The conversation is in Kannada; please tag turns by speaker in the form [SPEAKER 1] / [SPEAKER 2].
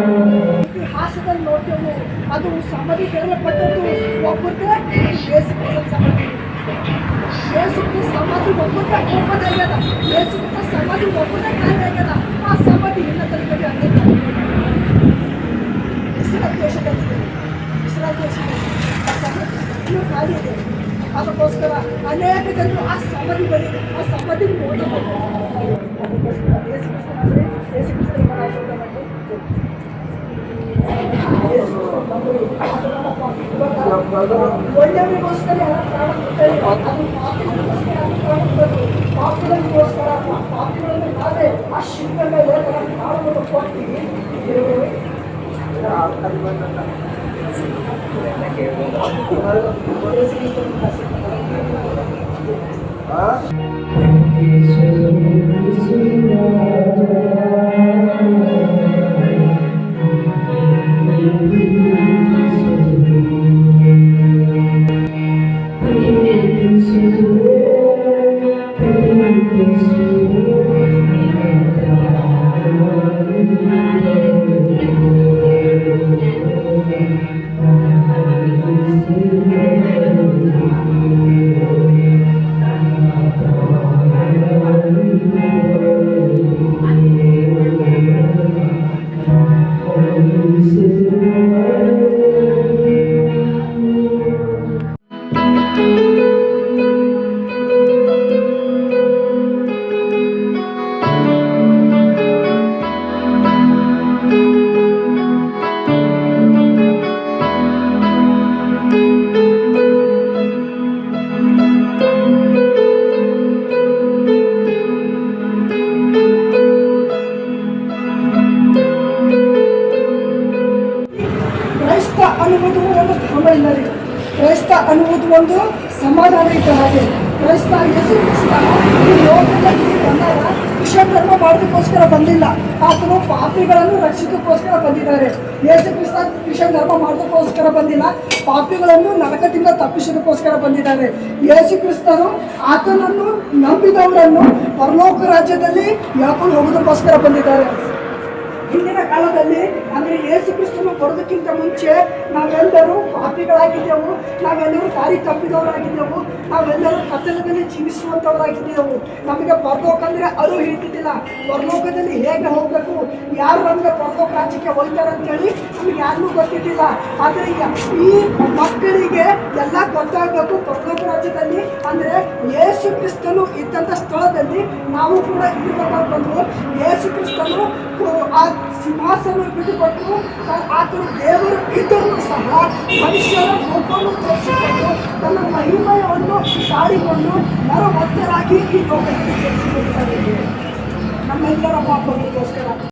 [SPEAKER 1] ಇತಿಹಾಸದಲ್ಲಿ ನೋಡ್ತೇವೆ. ಅದು ಸಮಾಧಿ ಹೇಳಲ್ಪಟ್ಟದ್ದು ಒಬ್ಬರದೇ ಯೇಸು ಸಮಾಧಿ. ಯೇಸು ಸಮಾಧಿ ಒಬ್ಬರದೇ ಓಪನ್ ಆಗ್ಯದ. ಯೇಸು ಸಮಾಧಿ ಒಬ್ಬರದೇ ಖಾಲಿ ಆಗ್ಯದ. ಆ ಸಮಾಧಿ ಎಲ್ಲ ತರಗತಿ ಅದೇ ಇಸ್ರಾಯೇಲ್ ದೇಶದಲ್ಲಿದೆ. ಇಸ್ರಾಯೇಲ್ ದೇಶದಲ್ಲಿ ಇನ್ನೂ ಖಾಲಿ ಇದೆ. ಅದಕ್ಕೋಸ್ಕರ ಅನೇಕ ಜನರು ಆ ಸಮಾಧಿ ಬಂದಿದೆ. ಆ ಸಮಾಧಿ ನೋಡಬೇಕು. ಅದಕ್ಕೋಸ್ಕರ ಯೇಸು ಕ್ರಿಸ್ತನಾದರೆ ಯೇಸು ಕ್ರಿಸ್ತನ ಒಳ್ಳೆಯವರಿಗೋಸ್ಕರ ಪಾಪಿಗಳಿಗೋಸ್ಕರ ಪಾಪಿಗಳನ್ನು ನಾವೇ ಆ ಶಿಲ್ಪದ ಮೇಲೆ ಕಾಣಬಹುದು ಕೊಟ್ಟು ಅನ್ನುವುದು ಒಂದು ಧರ್ಮ ಇಲ್ಲರಿ. ಕ್ರೈಸ್ತ ಅನ್ನುವುದು ಒಂದು ಸಮಾಧಾನ ಇದ್ದ ಹಾಗೆ. ಕ್ರೈಸ್ತ ಯೇಸು ಕ್ರಿಸ್ತ ಈ ಲೋಕದಲ್ಲಿ ಬಂದಾಗ ವಿಷಯ ಧರ್ಮ ಮಾಡೋದಕ್ಕೋಸ್ಕರ ಬಂದಿಲ್ಲ. ಆತನು ಪಾಪಿಗಳನ್ನು ರಕ್ಷಿಸೋಕ್ಕೋಸ್ಕರ ಬಂದಿದ್ದಾರೆ. ಯೇಸು ಕ್ರಿಸ್ತ ವಿಷಯ ಧರ್ಮ ಮಾಡೋದಕ್ಕೋಸ್ಕರ ಬಂದಿಲ್ಲ. ಪಾಪಿಗಳನ್ನು ನರಕದಿಂದ ತಪ್ಪಿಸೋದಕ್ಕೋಸ್ಕರ ಬಂದಿದ್ದಾರೆ. ಯೇಸು ಕ್ರಿಸ್ತನು ಆತನನ್ನು ನಂಬಿದವರನ್ನು ಪರಲೋಕ ರಾಜ್ಯದಲ್ಲಿ ಯಾಕೊಂಡು ಹೋಗೋದಕ್ಕೋಸ್ಕರ ಬಂದಿದ್ದಾರೆ. ಹಿಂದಿನ ಕಾಲದಲ್ಲಿ ಅಂದರೆ ಯೇಸು ಕ್ರಿಸ್ತನು ಬರೋದಕ್ಕಿಂತ ಮುಂಚೆ ನಾವೆಲ್ಲರೂ ಪಾಪಿಗಳಾಗಿದ್ದೆವು. ನಾವೆಲ್ಲರೂ ದಾರಿ ತಪ್ಪಿದವರಾಗಿದ್ದೆವು. ನಾವೆಲ್ಲರೂ ಕತ್ತಲದಲ್ಲಿ ಜೀವಿಸುವಂಥವರಾಗಿದ್ದೆವು. ನಮಗೆ ಪರಲೋಕ ಅಂದರೆ ಅದು ಹಿಡಿತಿದ್ದಿಲ್ಲ. ಪರಲೋಕದಲ್ಲಿ ಹೇಗೆ ಹೋಗಬೇಕು, ಯಾರು ನಮಗೆ ಪರಲೋಕ ರಾಜ್ಯಕ್ಕೆ ಹೋಗ್ತಾರೆ ಅಂತೇಳಿ ನಮಗೆ ಯಾರಿಗೂ ಗೊತ್ತಿದ್ದಿಲ್ಲ. ಆದರೆ ಈ ಮಕ್ಕಳಿಗೆ ಎಲ್ಲ ಗೊತ್ತಾಗಬೇಕು. ಪರಲೋಕ ರಾಜ್ಯದಲ್ಲಿ ಅಂದರೆ ಯೇಸು ಕ್ರಿಸ್ತನು ಇದ್ದಂಥ ಸ್ಥಳದಲ್ಲಿ ನಾವು ಕೂಡ ಇರಬೇಕು. ಯೇಸು ಕ್ರಿಸ್ತನು ಆ ಸಿಂಹಾಸನ ಬಿಟ್ಟುಕೊಟ್ಟು ಆತನು ದೇವರು ಇದ್ದರೂ ಸಹ ಮನುಷ್ಯರ ರೂಪವನ್ನು ತೋರಿಸಿಕೊಂಡು ತನ್ನ ಮಹಿಮೆಯನ್ನು ತಾಳಿಕೊಂಡು ನರವತ್ತರಾಗಿ ಈ ಲೋಕಕ್ಕೆ ನಮ್ಮೆಲ್ಲರ ಪಾಪಗಳಿಗೋಸ್ಕರ